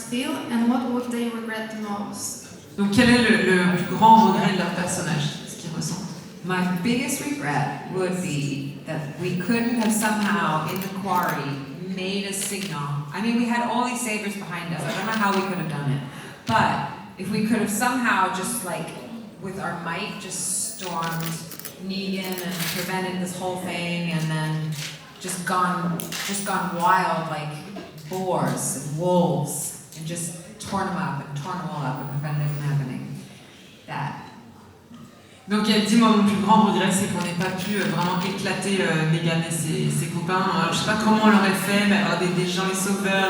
feel and what would they regret the most? Donc quel est le plus grand regret de leur personnage, ce qu'ils ressentent? My biggest regret would be that we couldn't have somehow, in the quarry, made a signal. I mean, we had all these sabers behind us. I don't know how we could have done it. But if we could have somehow just like, with our might, just stormed Negan and prevented this whole thing and then just gone wild like boars and wolves and just torn them up and prevented it from happening. That. Donc elle dit, moi mon plus grand regret c'est qu'on n'ait pas pu vraiment éclater Negan et ses copains. Je sais pas comment on l'aurait fait, mais avoir des gens, les sauveurs,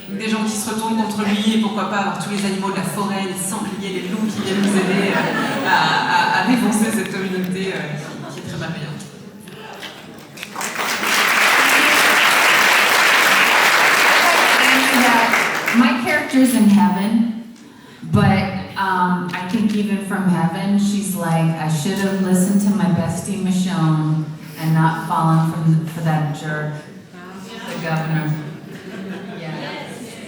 des gens qui se retournent contre lui, et pourquoi pas avoir tous les animaux de la forêt, les sangliers, les loups qui viennent nous aider à défoncer cette communauté qui est très malveillante. My character's in heaven, but I think even from heaven, she's like, I should have listened to my bestie Michonne and not fallen for that jerk, the governor.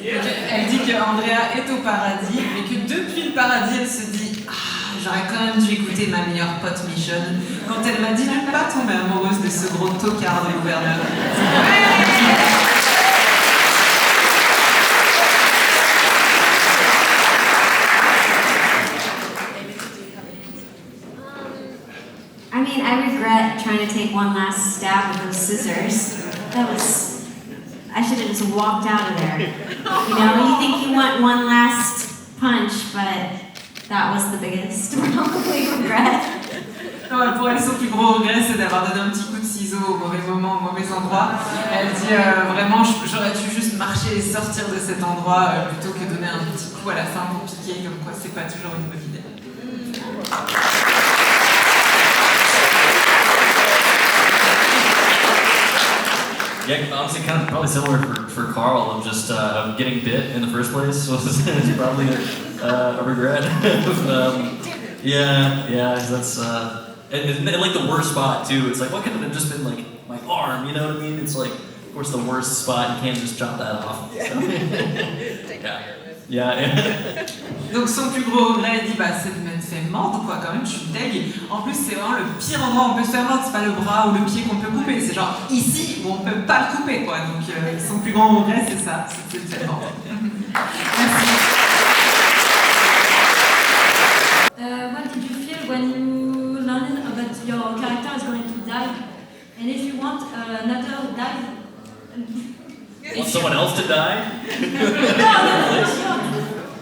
Elle dit que Andrea est au paradis, mais que depuis le paradis, elle se dit j'aurais quand même dû écouter ma meilleure pote Michonne quand elle m'a dit de ne pas tomber amoureuse de ce gros tocard de gouverneur. I mean, I regret trying to take one last stab with those scissors. I should have just walked out of there. You know, you think you want one last punch, but that was the biggest probably regret. Non, pour elle, son plus gros regret, c'est d'avoir donné un petit coup de ciseau au mauvais moment, au mauvais endroit. Elle dit vraiment, j'aurais dû juste marcher et sortir de cet endroit plutôt que donner un petit coup à la fin pour piquer, comme quoi c'est pas toujours une bonne idée. Yeah, honestly, kind of probably similar for Carl of just of getting bit in the first place was probably a regret. Yeah, that's and like the worst spot too. It's like what could have just been like my arm, you know what I mean? It's like of course the worst spot. You can't just chop that off. So. Yeah. Donc son plus gros regret, il dit c'est de m'être fait mordre quoi quand même, je suis deg. En plus c'est vraiment le pire endroit où on peut se faire mordre, c'est pas le bras ou le pied qu'on peut couper, c'est genre ici où on peut pas le couper quoi. Donc son plus grand regret c'est ça, c'est de se faire mordre. Merci. What did you feel when you learned that your character is going to die? And if you want another die? Want someone else to die?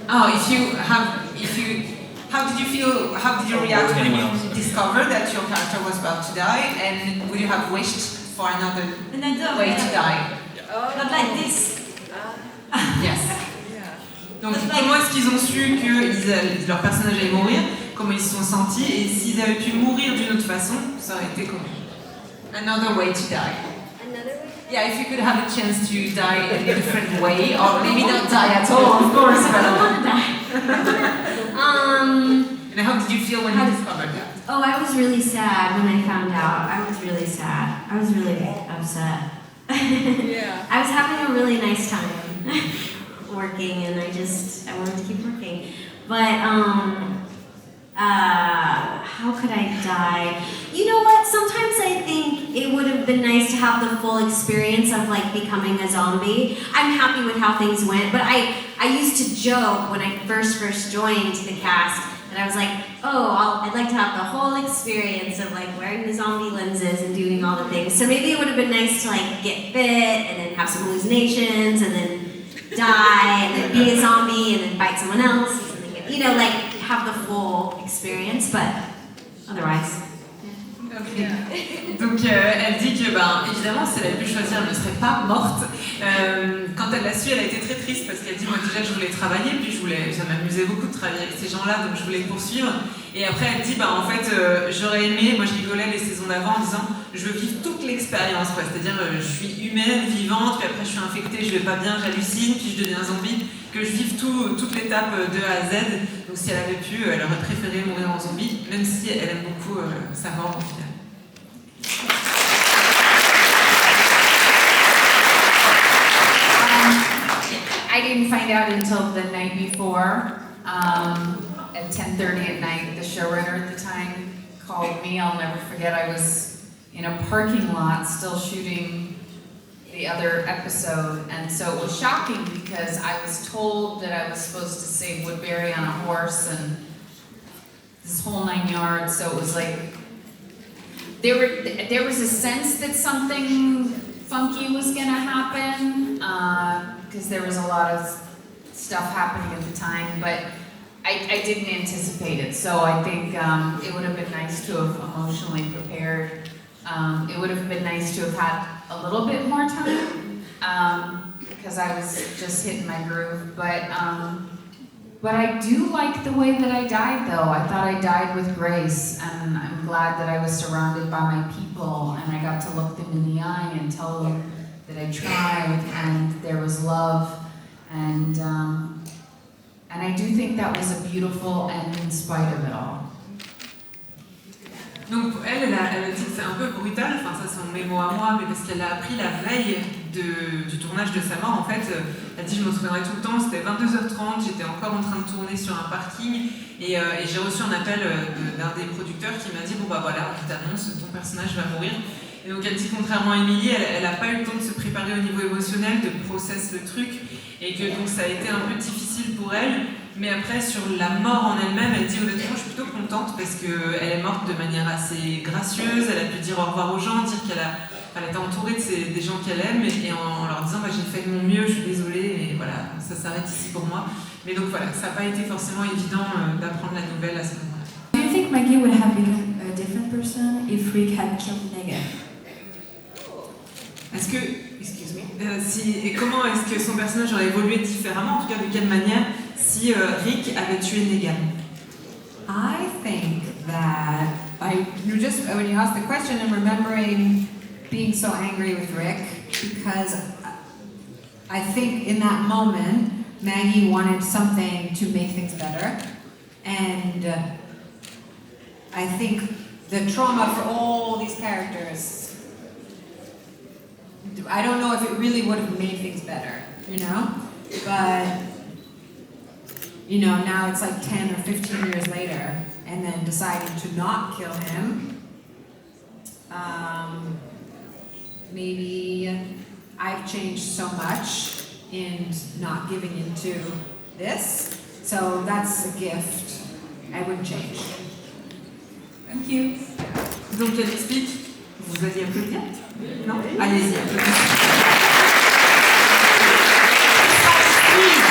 How did you feel, how did you react when you discovered that your character was about to die, and would you have wished for another way to die? Not like this. Yes. Donc comment est-ce qu'ils ont su que leur personnage allait mourir, comment ils se sont sentis, et s'ils avaient pu mourir d'une autre façon, ça aurait été comment? Another way to die. Yeah, if you could have a chance to die in a different way, or maybe not die at all, of course, but I don't want to die. And how did you feel when you discovered that? Oh, I was really sad when I found out. I was really sad. I was really upset. Yeah. I was having a really nice time working, and I wanted to keep working. But, how could I die? You know what? Sometimes I think it would have been nice to have the full experience of like becoming a zombie. I'm happy with how things went, but I used to joke when I first joined the cast that I was like, I'd like to have the whole experience of like wearing the zombie lenses and doing all the things. So maybe it would have been nice to like get bit and then have some hallucinations and then die and then be a zombie and then bite someone else. You know, like have the full experience, but otherwise. Okay. Donc elle dit que évidemment si elle avait pu choisir elle ne serait pas morte. Quand elle l'a su elle a été très triste parce qu'elle dit moi déjà je voulais travailler puis ça m'amusait beaucoup de travailler avec ces gens-là donc je voulais poursuivre et après elle dit en fait j'aurais aimé, moi je rigolais les saisons d'avant en disant je veux vivre toute l'expérience quoi, c'est-à-dire je suis humaine, vivante puis après je suis infectée, je vais pas bien, j'hallucine puis je deviens zombie, que je vive toute l'étape de A à Z. Donc si elle avait pu, elle aurait préféré mourir en zombie même si elle aime beaucoup sa mort au final. I didn't didn't find out until the night before, at 10:30 at night. The showrunner at the time called me. I'll never forget. I was in a parking lot still shooting the other episode, and so it was shocking because I was told that I was supposed to say Woodbury on a horse and this whole 9 yards. So it was like there was a sense that something funky was gonna happen because there was a lot of stuff happening at the time, but I didn't anticipate it. So I think it would have been nice to have emotionally prepared. It would have been nice to have had a little bit more time because I was just hitting my groove. But I do like the way that I died, though. I thought I died with grace, and I'm glad that I was surrounded by my people, and I got to look them in the eye and tell them that I tried, and there was love, and I do think that was a beautiful end in spite of it all. Donc pour elle, elle a dit que c'est un peu brutal, enfin ça sont mes mots à moi, mais parce qu'elle a appris la veille du tournage de sa mort, en fait, elle dit je m'en souviendrai tout le temps, c'était 22h30, j'étais encore en train de tourner sur un parking, et j'ai reçu un appel d'un des producteurs qui m'a dit bon bah voilà, on t'annonce, ton personnage va mourir. Et donc elle dit contrairement à Émilie, elle n'a pas eu le temps de se préparer au niveau émotionnel, de process le truc, et que donc ça a été un peu difficile pour elle. Mais après, sur la mort en elle-même, elle dit honnêtement, je suis plutôt contente parce qu'elle est morte de manière assez gracieuse, elle a pu dire au revoir aux gens, dire qu'elle était entourée des gens qu'elle aime, et en leur disant bah, j'ai fait de mon mieux, je suis désolée, et voilà, ça s'arrête ici pour moi. Mais donc voilà, ça n'a pas été forcément évident d'apprendre la nouvelle à ce moment-là. Do you think Maggie would have become a different person if Rick had killed Negan? Est-ce que, excuse me, et comment est-ce que son personnage aurait évolué différemment, en tout cas de quelle manière, si Rick avait tué Negan? I think that when you asked the question, I'm remembering being so angry with Rick because I think in that moment Maggie wanted something to make things better, and I think the trauma for all these characters, I don't know if it really would have made things better, you know? But, you know, now it's like 10 or 15 years later, and then deciding to not kill him. Maybe I've changed so much in not giving into this, so that's a gift I wouldn't change. Thank you. Donc elle explique, vous alliez applaudir? Non? Allez-y, applaudissez.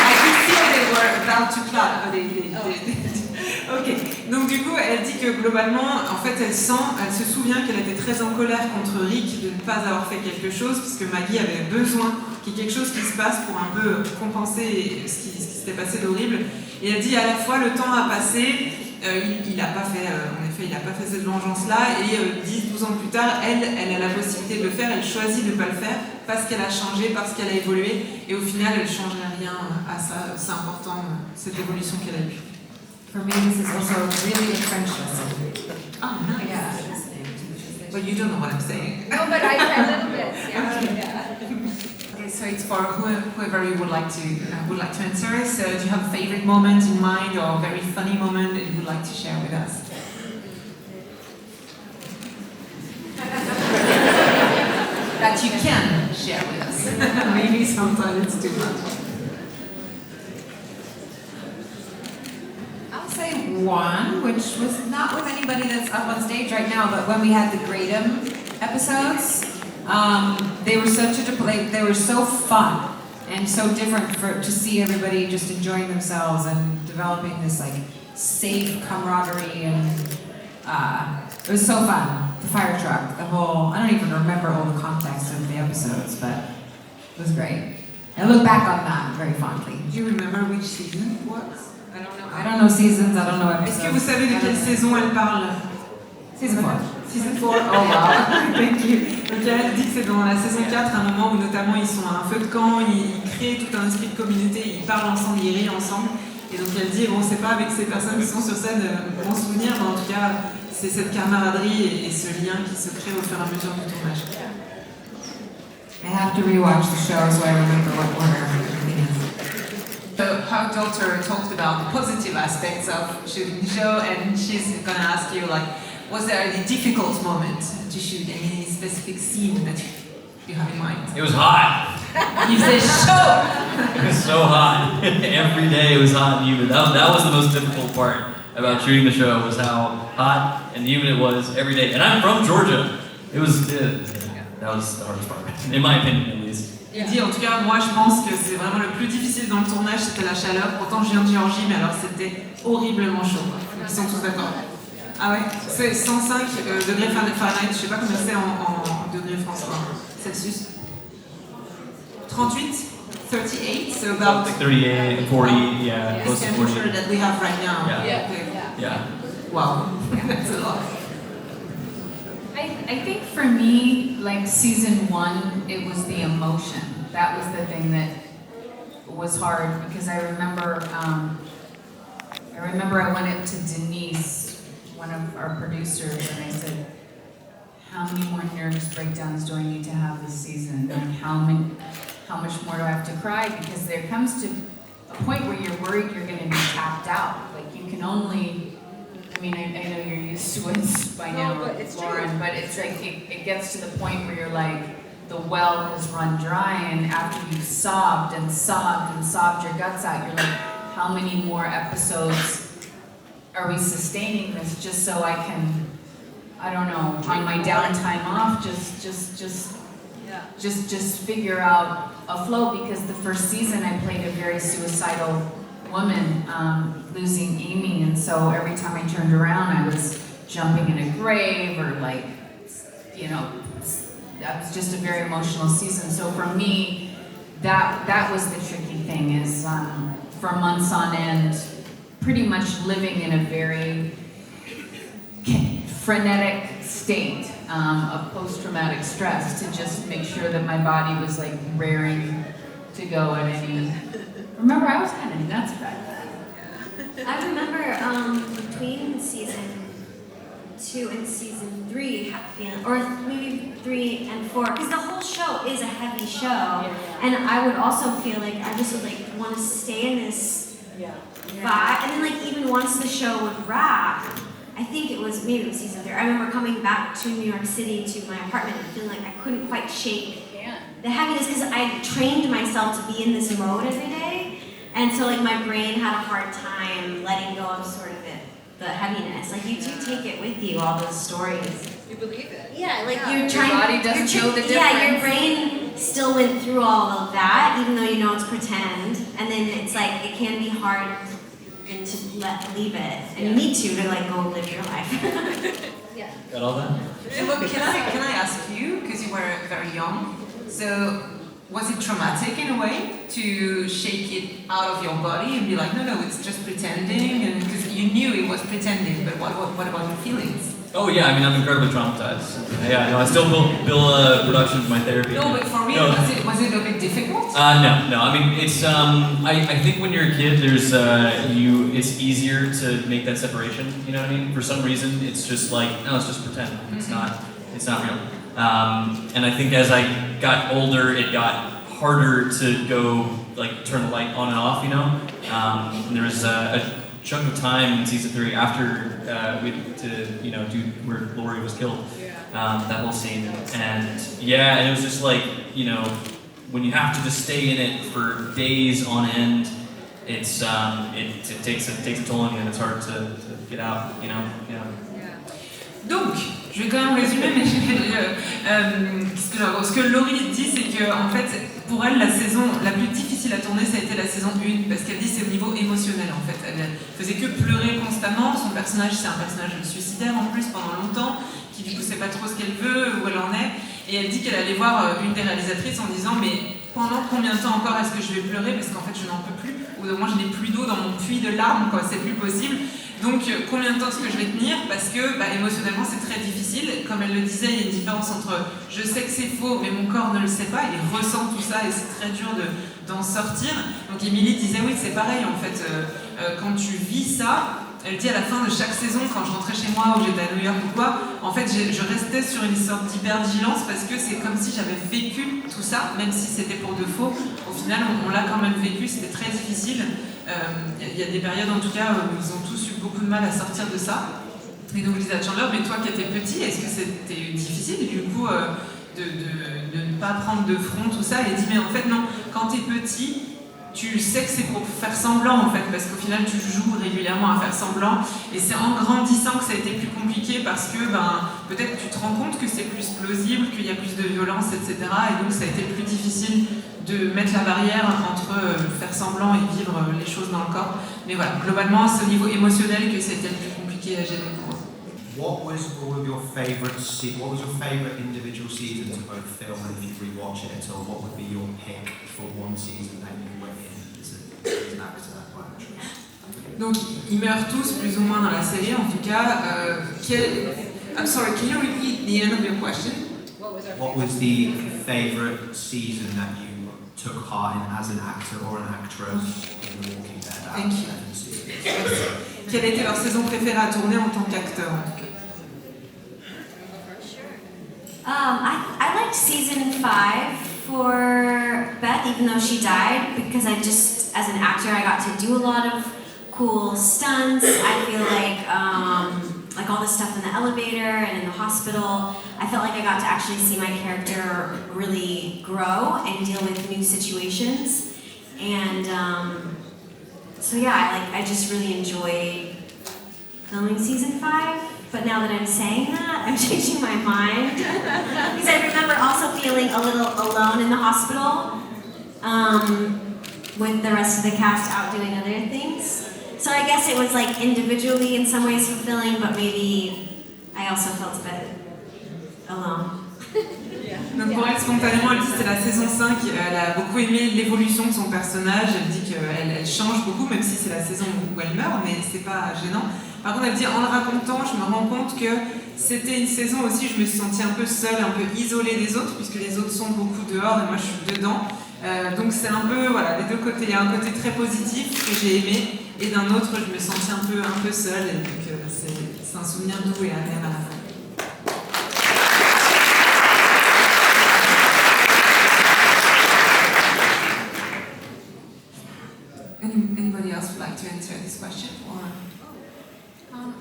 I could feel they were about to clap. Ok, donc du coup elle dit que globalement, en fait elle se souvient qu'elle était très en colère contre Rick de ne pas avoir fait quelque chose, puisque Maggie avait besoin qu'il y ait quelque chose qui se passe pour un peu compenser ce qui s'était passé d'horrible. Et elle dit à la fois le temps a passé, il n'a pas fait, en effet, il n'a pas fait cette vengeance-là, et 10-12 ans plus tard, elle a la possibilité de le faire, elle choisit de ne pas le faire, parce qu'elle a changé, parce qu'elle a évolué, et au final, elle ne changerait rien à ça. C'est important, cette évolution qu'elle a eue. For me, this is also really a French lesson. Oh, nice. Yeah, listening to the But you don't know what I'm saying. No, but I little bit. Yeah. Okay, so it's for whoever you would like to answer. So, do you have a favorite moment in mind, or a very funny moment that you would like to share with us? That you can share with us. Maybe sometimes it's too much. I'll say one, which was not with anybody that's up on stage right now, but when we had the Greydom episodes, they were so fun and so different to see everybody just enjoying themselves and developing this like safe camaraderie, and it was so fun. The fire truck, the whole, I don't even remember all the context of the episodes, but it was great. I look back on that very fondly. Do you remember which season it was? I don't know seasons, I don't know episodes. Est-ce que vous savez de quelle saison elle parle? Season 4. Season 4, oh wow, thank you. Donc elle dit que c'est dans la saison 4, un moment où notamment ils sont à un feu de camp, ils créent tout un esprit de communauté, ils parlent ensemble, ils rient ensemble. Et donc elle dit, bon c'est pas avec ces personnes qui sont sur scène mon souvenir, mais en tout cas c'est cette camaraderie et ce lien qui se crée au fur et à mesure du tournage. I have to rewatch the show so I remember what order everything is. her daughter talked about the positive aspects of shooting the show, and she's gonna ask you, like, was there any difficult moment to shoot, any specific scene that you have in mind? It was hot. You say show! It was so hot. Every day it was hot and humid. That was the most difficult part about shooting the show, was how hot and humid it was every day. And I'm from Georgia. It was, that was the hardest part, in my opinion at least. Il dit, en tout cas, moi je pense que c'est vraiment le plus difficile dans le tournage, c'était la chaleur. Pourtant je viens de Géorgie, mais alors c'était horriblement chaud. Ils sont tous d'accord. Ah ouais, c'est 105 degrés Fahrenheit, je sais pas combien c'est en degrés François, Celsius. 38, so about like 38, 40, yeah, the close to 40. temperature that we have right now. Yeah. Wow, that's a lot. I think for me, like season 1, it was the emotion. That was the thing that was hard, because I remember I went up to Denise, one of our producers, and I said, how many more nervous breakdowns do I need to have this season? And how much more do I have to cry? Because there comes to a point where you're worried you're going to be tapped out. Like you can only, I mean, I know you're used to it by now, Lauren, but it's like it gets to the point where you're like, the well has run dry, and after you've sobbed and sobbed and sobbed your guts out, you're like, how many more episodes are we sustaining this just so I can, I don't know, on my downtime off, just figure out a flow, because the first season I played a very suicidal woman, losing Amy, and so every time I turned around I was jumping in a grave, or like, you know, that was just a very emotional season. So for me, that was the tricky thing, is for months on end, pretty much living in a very frenetic state of post-traumatic stress, to just make sure that my body was like raring to go at any. Remember, I was kind of nuts back then. I remember between season 2 and season 3, or maybe 3 and 4, because the whole show is a heavy show, and I would also feel like I just would like want to stay in this vibe, and then like even once the show would wrap, I think maybe it was season 3, I remember coming back to New York City to my apartment and feeling like I couldn't quite shake the heaviness, because I trained myself to be in this mode every day, and so like my brain had a hard time letting go of sort of the heaviness. Like you do take it with you, all those stories. You believe it. Yeah, like you're trying. Your body doesn't know the difference. Yeah, your brain still went through all of that, even though you know it's pretend, and then it's like it can be hard and to leave it, and you need to like go live your life. Yeah. Got all that? Look, can I ask you, because you were very young, so was it traumatic in a way to shake it out of your body and be like, no, it's just pretending, and because you knew it was pretending, but what about your feelings? Oh yeah, I mean, I'm incredibly traumatized. Yeah, no, I still bill production for my therapy. No, but for real, was it a bit difficult? No. I mean, it's I think when you're a kid, there's it's easier to make that separation. You know what I mean? For some reason, it's just like, no, it's just pretend. It's not real. And I think as I got older, it got harder to go like turn the light on and off. You know, and there was a chunk of time in season 3 after we do where Laurie was killed, that whole scene, and it was just like, you know, when you have to just stay in it for days on end, it's it takes a toll on you, and it's hard to get out, you know. Donc, je vais quand même résumer, mais ce que Laurie dit, c'est que en fait, pour elle, la saison la plus difficile à tourner, ça a été la saison 1, parce qu'elle dit c'est au niveau émotionnel en fait. Elle faisait que pleurer constamment. Son personnage, c'est un personnage suicidaire en plus pendant longtemps, qui du coup sait pas trop ce qu'elle veut, où elle en est. Et elle dit qu'elle allait voir une des réalisatrices en disant mais pendant combien de temps encore est-ce que je vais pleurer, parce qu'en fait je n'en peux plus, ou au moins je n'ai plus d'eau dans mon puits de larmes, quoi, c'est plus possible. Donc combien de temps est-ce que je vais tenir, parce que émotionnellement c'est très difficile. Comme elle le disait, il y a une différence entre je sais que c'est faux mais mon corps ne le sait pas, il ressent tout ça et c'est très dur d'en sortir. Donc Émilie disait oui, c'est pareil en fait, quand tu vis ça, Elle dit à la fin de chaque saison, quand je rentrais chez moi ou j'étais à New York ou quoi, en fait je restais sur une sorte d'hypervigilance parce que c'est comme si j'avais vécu tout ça, même si c'était pour de faux. Au final, on l'a quand même vécu, c'était très difficile. Il y a des périodes en tout cas où ils ont tous eu beaucoup de mal à sortir de ça. Et donc je disais à Chandler, mais toi qui étais petit, est-ce que c'était difficile du coup de ne pas prendre de front tout ça? Et il dit, mais en fait non, quand t'es petit, tu sais que c'est pour faire semblant en fait, parce qu'au final tu joues régulièrement à faire semblant, et c'est en grandissant que ça a été plus compliqué parce que peut-être tu te rends compte que c'est plus plausible, qu'il y a plus de violence, etc. Et donc ça a été plus difficile de mettre la barrière entre faire semblant et vivre les choses dans le corps. Mais voilà, globalement c'est au niveau émotionnel que ça a été le plus compliqué à gérer pour eux. What was all of your favourite what was your favourite individual season to both film, and if you rewatch it at all, what would be your pick for one season that you went in as an actor or actress? Donc ils meurent tous plus ou moins dans la série en tout cas. I'm sorry, can you repeat the end of your question? What was the favourite season that you took part in as an actor or an actress in The Walking Dead? Thank you. Quelle était leur saison préférée à tourner en tant qu'acteur en tout cas? I liked season 5 for Beth, even though she died, because I just, as an actor, I got to do a lot of cool stunts. I feel like all the stuff in the elevator and in the hospital, I felt like I got to actually see my character really grow and deal with new situations. And so yeah, I just really enjoyed filming season 5. But now that I'm saying that, I'm changing my mind. Because I remember also feeling a little alone in the hospital with the rest of the cast out doing other things. So I guess it was like individually in some ways fulfilling, but maybe I also felt a bit alone. Donc pour elle, spontanément, elle dit que c'est la saison 5, elle a beaucoup aimé l'évolution de son personnage, elle dit qu'elle change beaucoup, même si c'est la saison où elle meurt, mais c'est pas gênant. Par contre, elle dit, en le racontant, je me rends compte que c'était une saison aussi où je me suis sentie un peu seule, un peu isolée des autres, puisque les autres sont beaucoup dehors et moi je suis dedans. Donc c'est un peu, voilà, les deux côtés. Il y a un côté très positif que j'ai aimé, et d'un autre, je me sentais un peu seule, et donc c'est un souvenir doux et amer à la fin. Anybody else would like to answer this question? Or?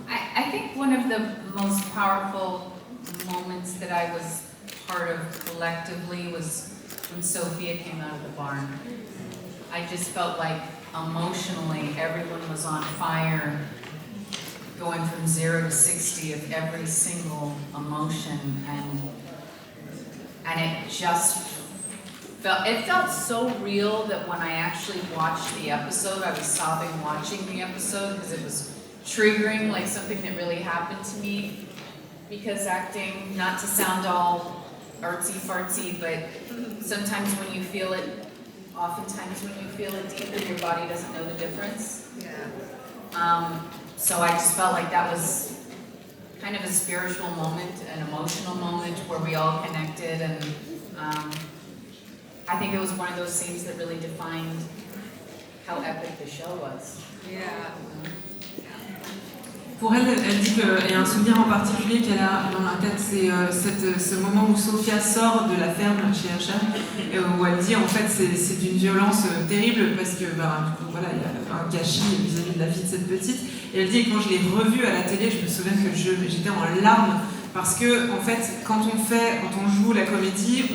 I think one of the most powerful moments that I was part of collectively was when Sophia came out of the barn. I just felt like emotionally everyone was on fire, going from 0 to 60 of every single emotion, and it just felt so real that when I actually watched the episode, I was sobbing watching the episode because it was triggering, like something that really happened to me. Because acting, not to sound all artsy-fartsy, but sometimes when you feel it, oftentimes when you feel it deep in your body doesn't know the difference. Yeah. So I just felt like that was kind of a spiritual moment, an emotional moment where we all connected, and I think it was one of those scenes that really defined how epic the show was. Yeah. Pour elle, elle dit qu'il y a un souvenir en particulier qu'elle a dans la tête, c'est ce moment où Sophia sort de la ferme chez H&M, où elle dit en fait c'est d'une violence terrible parce que voilà, il y a un gâchis vis-à-vis de la vie de cette petite. Et elle dit que quand je l'ai revue à la télé, je me souviens que j'étais en larmes parce que en fait quand on joue la comédie,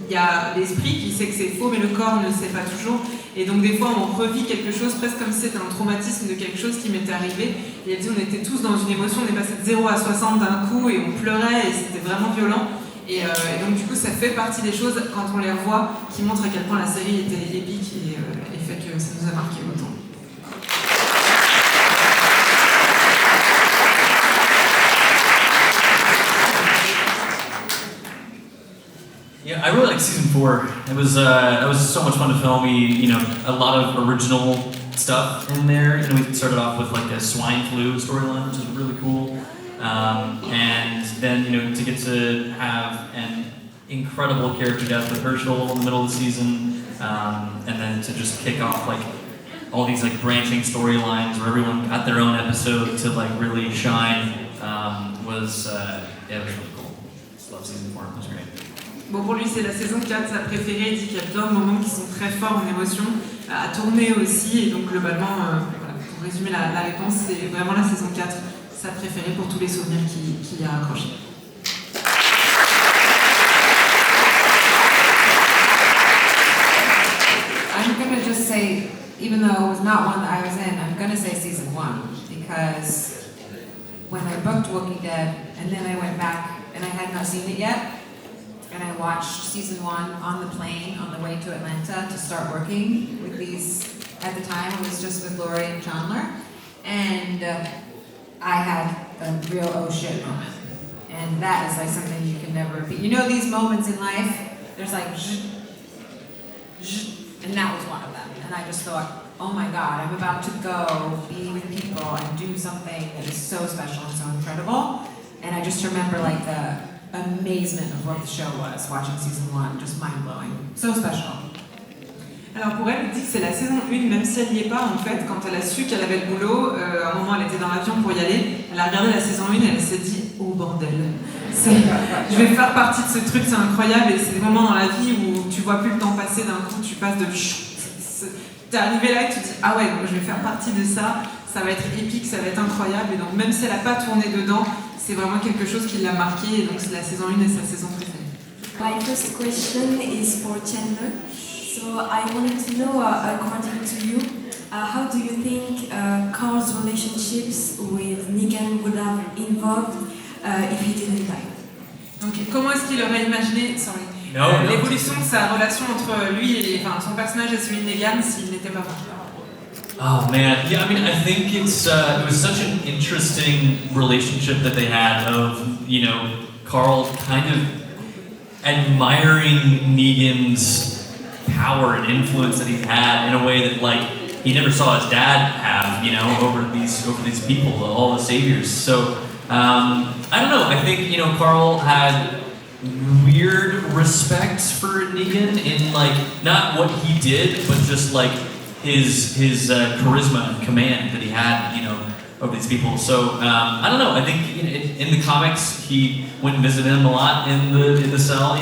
il y a l'esprit qui sait que c'est faux, mais le corps ne le sait pas toujours. Et donc des fois on revit quelque chose presque comme si c'était un traumatisme de quelque chose qui m'était arrivé. Et elle dit on était tous dans une émotion, on est passé de 0 à 60 d'un coup et on pleurait et c'était vraiment violent. Et donc du coup ça fait partie des choses quand on les revoit qui montrent à quel point la série était épique et fait que ça nous a marqué autant. Yeah, I really liked season 4. It was so much fun to film. We, a lot of original stuff in there. We started off with like a swine flu storyline, which was really cool. And then, to get to have an incredible character death with Herschel in the middle of the season, and then to just kick off like all these like branching storylines where everyone got their own episode to like really shine was it was really cool. Just love season 4, it was great. Bon, pour lui, c'est la saison 4, sa préférée. Il dit qu'il y a plein de moments qui sont très forts en émotion, à tourner aussi. Et donc, globalement, voilà, pour résumer la réponse, c'est vraiment la saison 4, sa préférée pour tous les souvenirs qu'il y a accrochés. I'm gonna just say, even though it was not one that I was in, I'm gonna say season 1, because when I booked Walking Dead, and then I went back, and I had not seen it yet, and I watched season 1 on the plane on the way to Atlanta to start working with these. At the time, it was just with Laurie and Chandler, and I had a real oh shit moment, and that is like something you can never repeat. You know these moments in life, there's like and that was one of them, and I just thought, oh my God, I'm about to go be with people and do something that is so special and so incredible, and I just remember like the amazement of what the show was, watching season 1, just mind-blowing, so special. Alors pour elle, elle dit que c'est la saison 1, même si elle n'y est pas, en fait, quand elle a su qu'elle avait le boulot, à un moment elle était dans l'avion pour y aller, elle a regardé la saison 1 et elle s'est dit « Oh bordel, je vais faire partie de ce truc, c'est incroyable » et c'est des moments dans la vie où tu vois plus le temps passer, d'un coup tu passes de... T'es arrivé là et tu te dis « Ah ouais, donc je vais faire partie de ça, ça va être épique, ça va être incroyable » et donc même si elle n'a pas tourné dedans, c'est vraiment quelque chose qui l'a marqué et donc c'est la saison 1 et sa saison préférée. My first question is for Chandler. So I wanted to know, according to you, how do you think Carl's relationships with Negan would have evolved if he didn't die? Donc comment est-ce qu'il aurait imaginé l'évolution de sa relation entre lui et son personnage et celui de Negan s'il n'était pas mort? Oh man, yeah. I mean, I think it was such an interesting relationship that they had of Carl kind of admiring Negan's power and influence that he had in a way that like he never saw his dad have, over these people, all the saviors. So I don't know. I think Carl had weird respect for Negan in like not what he did, but just like his charisma and command that he had, over these people. So I don't know. I think in the comics he went and visited him a lot in the cell,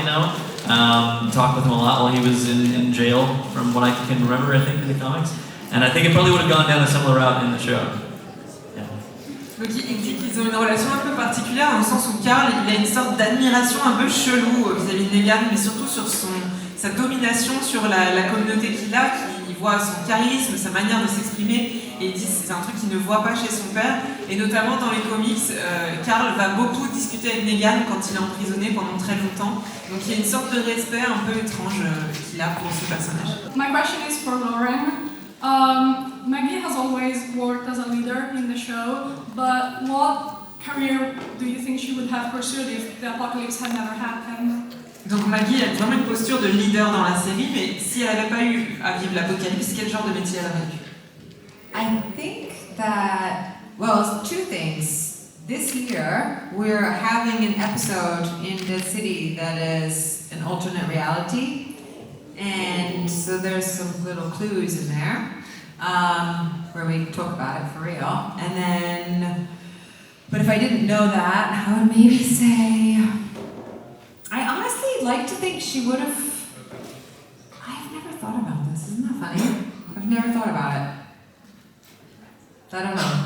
talked with him a lot while he was in jail, from what I can remember, I think, in the comics. And I think it probably would have gone down a similar route in the show. Yeah. Donc il dit qu'ils ont une relation un peu particulière, dans le sens où Carl, il a une sorte d'admiration un peu chelou vis-à-vis de Negan, mais surtout sur sa domination sur la communauté qu'il a, qui voit son charisme, sa manière de s'exprimer, et il dit que c'est un truc qu'il ne voit pas chez son père, et notamment dans les comics, Carl va beaucoup discuter avec Negan quand il est emprisonné pendant très longtemps, donc il y a une sorte de respect un peu étrange qu'il a pour ce personnage. My question is for Lauren. Maggie has always worked as a leader in the show, but what career do you think she would have pursued if the apocalypse had never happened? Donc Maggie a vraiment une posture de leader dans la série, mais si elle n'avait pas eu à vivre l'apocalypse, quel genre de métier elle aurait eu? I think that, well, two things. This year, we're having an episode in the city that is an alternate reality, and so there's some little clues in there where we talk about it for real. And then, but if I didn't know that, I would maybe say, I honestly like to think she would have. I've never thought about this. Isn't that funny? I've never thought about it. I don't know.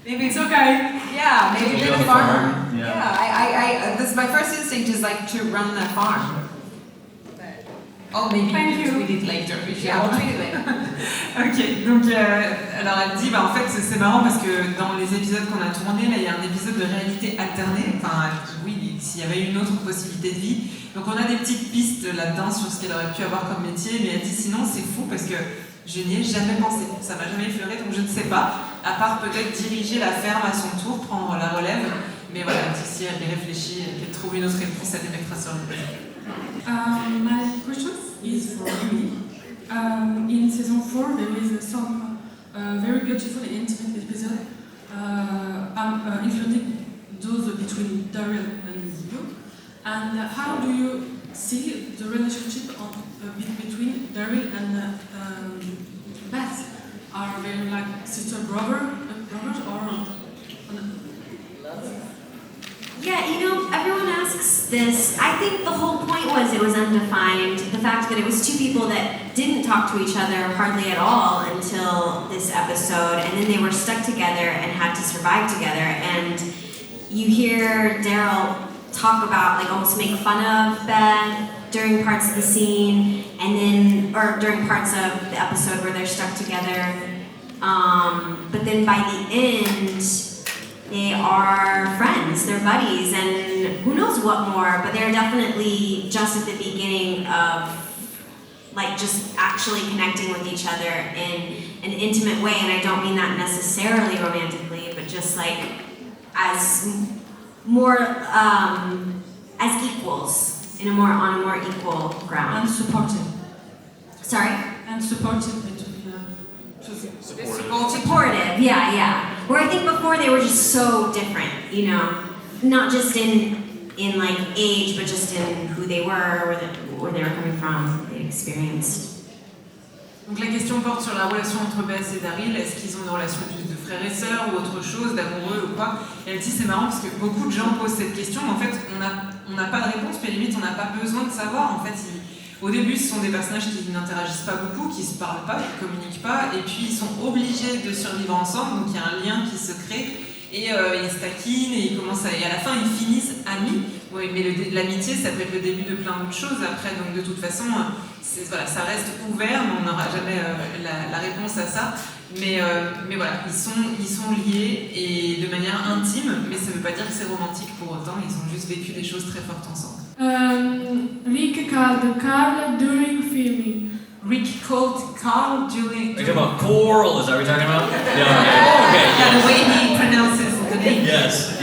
Maybe it's okay. Yeah, maybe be a farmer. Yeah, this my first instinct is like to run that farm. Oh, maybe Thank you. tweet it later. Yeah, I'll tweet it later. Ok, donc alors elle dit, en fait c'est marrant parce que dans les épisodes qu'on a tournés, là il y a un épisode de réalité alternée, oui, s'il y avait une autre possibilité de vie. Donc on a des petites pistes là-dedans sur ce qu'elle aurait pu avoir comme métier, mais elle dit sinon c'est fou parce que je n'y ai jamais pensé, ça m'a jamais effleuré, donc je ne sais pas, à part peut-être diriger la ferme à son tour, prendre la relève, mais voilà, si elle y réfléchit et qu'elle trouve une autre réponse, elle les mettra sur le plateau. My question is for Kinney. In season 4, there is some very beautiful intimate episode, including those between Daryl and you. And how do you see the relationship between Daryl and Beth? Are they like brothers or? Yeah, everyone asks this. I think the whole point was it was undefined. The fact that it was two people that didn't talk to each other hardly at all until this episode, and then they were stuck together and had to survive together. And you hear Daryl talk about, like, almost make fun of Beth during parts of the scene, or during parts of the episode where they're stuck together. But then by the end, they are friends, they're buddies, and who knows what more, but they're definitely just at the beginning of, like, just actually connecting with each other in an intimate way, and I don't mean that necessarily romantically, but just like as more, as equals, on a more equal ground. And supportive. Sorry? And supportive between Supportive, yeah. Where I think before they were just so different, not just in like age, but just in who they were, where they were coming from, they experienced. Donc la question porte sur la relation entre Beth et Daryl. Est-ce qu'ils ont une relation plus de frères et sœurs ou autre chose, d'amoureux ou quoi? Et elle dit c'est marrant parce que beaucoup de gens posent cette question, mais en fait on n'a pas de réponse, puis à la limite on n'a pas besoin de savoir. En fait, au début ce sont des personnages qui n'interagissent pas beaucoup, qui se parlent pas, qui communiquent pas, et puis ils sont obligés de survivre ensemble, donc il y a un lien qui se crée, et ils se taquinent, et à la fin ils finissent amis. Oui, mais l'amitié, ça peut être le début de plein d'autres choses après, donc de toute façon, ça reste ouvert, mais on n'aura jamais la réponse à ça. Mais voilà, ils sont liés et de manière intime, mais ça ne veut pas dire que c'est romantique pour autant, ils ont juste vécu des choses très fortes ensemble. Rick called Carl during filming. Rick called Carl during... Are you talking about Coral? Is that what you're talking about? Yeah, okay. Yeah, the way he pronounces the name. Yes.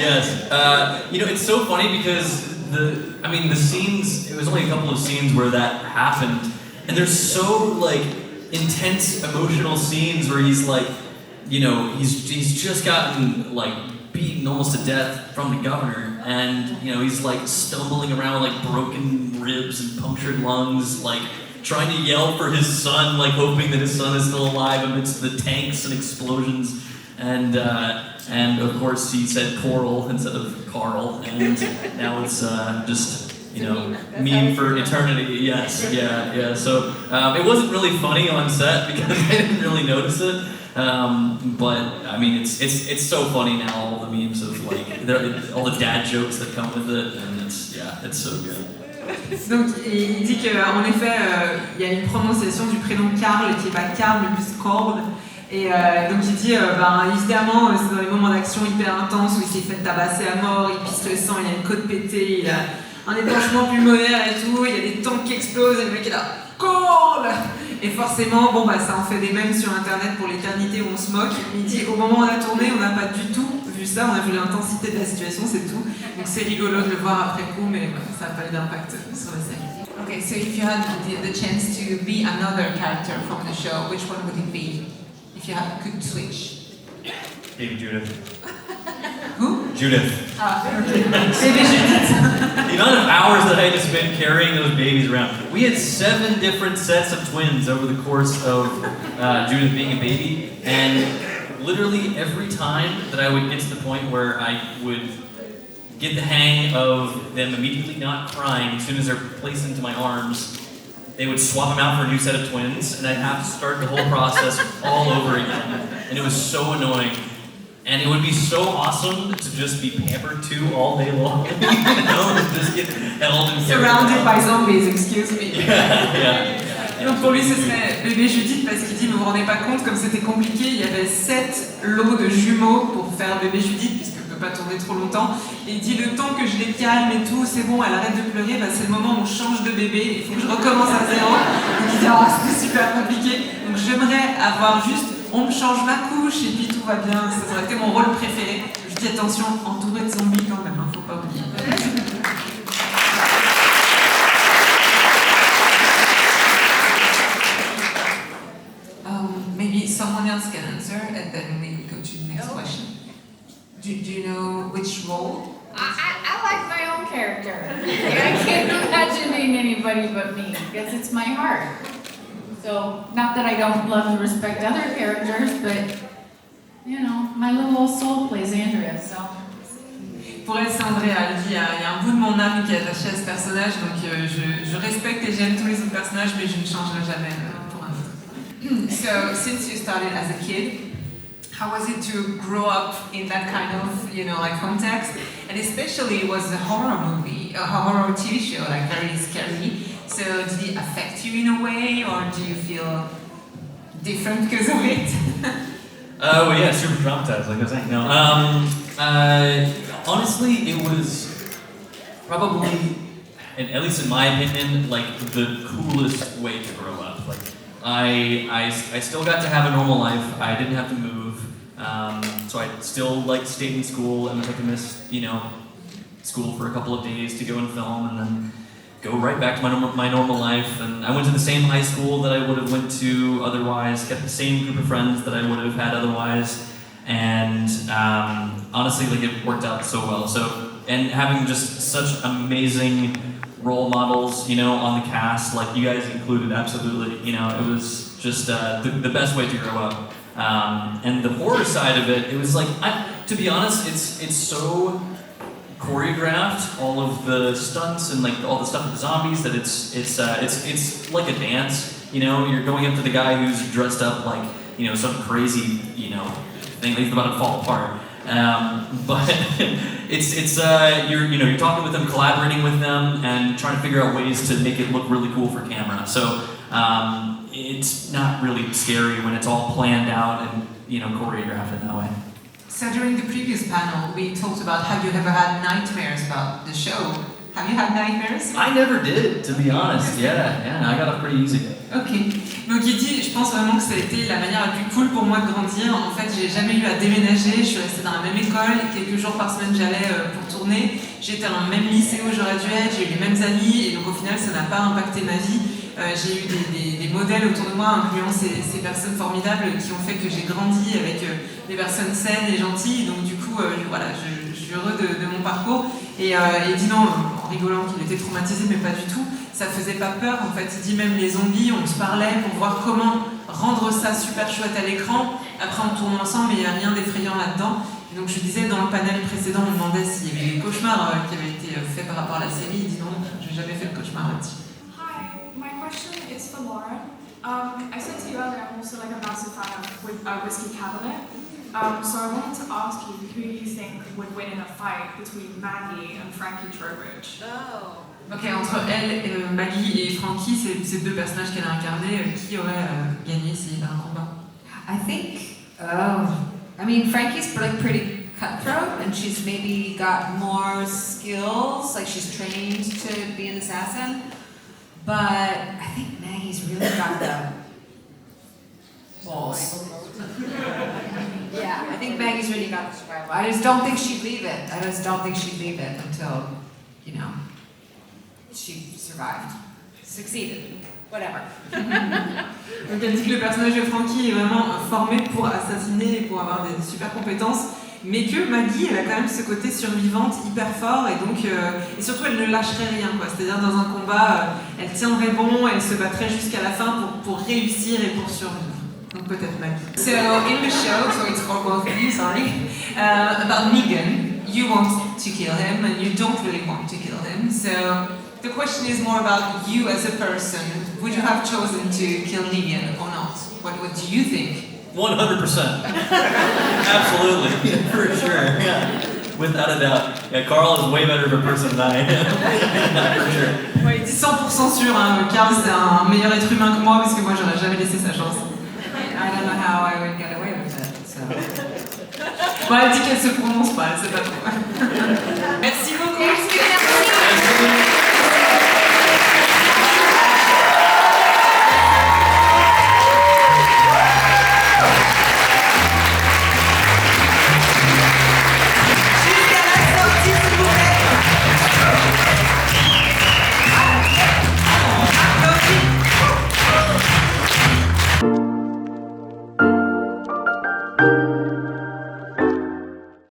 It's so funny because the scenes, it was only a couple of scenes where that happened, and there's so, like, intense emotional scenes where he's like, he's just gotten, like, beaten almost to death from the governor, and, he's, like, stumbling around with, like, broken ribs and punctured lungs, like, trying to yell for his son, like, hoping that his son is still alive amidst the tanks and explosions, and of course he said Coral instead of Carl, and now it's just, meme for eternity. Yes, yeah. So it wasn't really funny on set because I didn't really notice it, but I mean it's so funny now, all the memes of, like, all the dad jokes that come with it, and it's so good. Donc il dit qu'en effet il y a une prononciation du prénom Carl qui n'est pas Carl mais plus Cord, et donc il dit évidemment c'est dans les moments d'action hyper intenses où il s'est fait tabasser à mort, il pisse le sang, il a une côte pétée, il a un épanchement pulmonaire et tout, il y a des tanks qui explosent et le mec est là Cord, et forcément ça en fait des mèmes sur internet pour l'éternité où on se moque. Il dit au moment où on a tourné on n'a pas du tout vu ça, on a vu l'intensité de la situation, c'est tout. Donc c'est rigolo de le voir après coup, mais ça n'a pas eu d'impact sur la série. Okay, so if you had the chance to be another character from the show, which one would it be? If you could switch. Baby Judith. Who? Judith. Okay. Baby Judith. The amount of hours that I had to spend carrying those babies around. We had 7 different sets of twins over the course of Judith being a baby, and literally every time that I would get to the point where I would get the hang of them immediately not crying as soon as they're placed into my arms, they would swap them out for a new set of twins, and I'd have to start the whole process all over again. And it was so annoying. And it would be so awesome to just be pampered to all day long. Just get held and surrounded by zombies, excuse me. Yeah. Donc pour lui ce serait bébé Judith, parce qu'il dit vous vous rendez pas compte comme c'était compliqué, il y avait 7 lots de jumeaux pour faire bébé Judith puisqu'elle peut pas tourner trop longtemps, et il dit le temps que je les calme et tout, c'est bon, elle arrête de pleurer, c'est le moment où on change de bébé, il faut que je recommence à zéro. Donc il dit c'était super compliqué, donc j'aimerais avoir juste on me change ma couche et puis tout va bien, ça aurait été mon rôle préféré. Je dis attention, entouré de zombies quand même, faut pas oublier. Maybe someone else can answer, and then we go to the next question. Do you know which role? I like my own character. I can't imagine imagining anybody but me, because it's my heart. So, not that I don't love and respect other characters, but, you know, my little soul plays Andrea, so. Pour elle, c'est Andrea. Elle dit, il y a un bout de mon âme qui est attaché à ce personnage, donc je respecte et j'aime tous les autres personnages, mais je ne changerai jamais pour un autre. So, since you started as a kid, how was it to grow up in that kind of, you know, like context? And especially it was a horror movie, a horror TV show, like very scary. So did it affect you in a way, or do you feel different because of it? Well, yeah, super traumatized, like I was saying. No, honestly, it was probably, at least in my opinion, like the coolest way to grow up. Like, I still got to have a normal life. I didn't have to move, so I still like stayed in school and I missed, you know, school for a couple of days to go and film, and then go right back to my normal life. And I went to the same high school that I would have went to otherwise, kept the same group of friends that I would have had otherwise, and honestly, like, it worked out so well. So, and having just such amazing role models, you know, on the cast, like you guys included, absolutely, you know, it was just the best way to grow up. And the horror side of it, it was like, to be honest, it's so choreographed, all of the stunts and like all the stuff with the zombies, that it's like a dance. You know, you're going up to the guy who's dressed up like, you know, some crazy, you know, thing that's about to fall apart. But you're talking with them, collaborating with them, and trying to figure out ways to make it look really cool for camera. So it's not really scary when it's all planned out and, you know, choreographed in that way. So during the previous panel, we talked about have you ever had nightmares about the show. Have you had nightmares? I never did, to be honest. Yeah, I got off pretty easy. Ok. Donc il dit, je pense vraiment que ça a été la manière la plus cool pour moi de grandir. En fait, j'ai jamais eu à déménager. Je suis restée dans la même école. Quelques jours par semaine, j'allais pour tourner. J'étais dans le même lycée où j'aurais dû être. J'ai eu les mêmes amis. Et donc au final, ça n'a pas impacté ma vie. J'ai eu des modèles autour de moi, incluant ces personnes formidables qui ont fait que j'ai grandi avec des personnes saines et gentilles. Donc du coup, voilà, je suis heureux de mon parcours. Et il dit non, en rigolant, qu'il était traumatisé, mais pas du tout. Ça faisait pas peur, en fait. Il dit même les zombies, on se parlait pour voir comment rendre ça super chouette à l'écran. Après, on tourne ensemble, mais il n'y a rien d'effrayant là-dedans. Et donc je disais, dans le panel précédent, on me demandait s'il y avait des cauchemars qui avaient été faits par rapport à la série. Il dit non, j'ai jamais fait de cauchemar là-dessus. My question is for Laura. I said to you earlier, I'm also like a massive fan of Whiskey Cabinet. So I wanted to ask you who you think would win in a fight between Maggie and Frankie Trowbridge. Oh. Ok, entre elle, Maggie et Frankie, ces deux personnages qu'elle a incarnés, qui aurait gagné s'il y avait un combat? I think, I mean, Frankie's like pretty cutthroat, and she's maybe got more skills, like she's trained to be an assassin. But I think Maggie's really got the balls. Yeah, I think Maggie's really got the survival. I just don't think she'd leave it. I just don't think she'd leave it until, you know, she survived. Succeeded. Whatever. Donc elle dit que le personnage de Frankie est vraiment formé pour assassiner et pour avoir des super compétences, mais que Maggie, elle a quand même ce côté survivante hyper fort, et donc et surtout elle ne lâcherait rien, quoi. C'est-à-dire dans un combat, elle tiendrait bon, elle se battrait jusqu'à la fin pour réussir et pour survivre. Donc peut-être Maggie. So in the show, so it's for both of you, sorry, about Negan, you want to kill him and you don't really want to kill him. So the question is more about you as a person. Would you have chosen to kill Negan or not? What do you think? 100%. Absolutely, for sure. Yeah. Without a doubt. Yeah, Carl is way better of a person than I am. For sure. Ouais, il dit 100% sûr, hein. Carl c'est un meilleur être humain que moi parce que moi j'aurais jamais laissé sa chance. I don't know how I would get away with it, so. Bon, elle dit qu'elle se prononce pas, elle sait pas trop.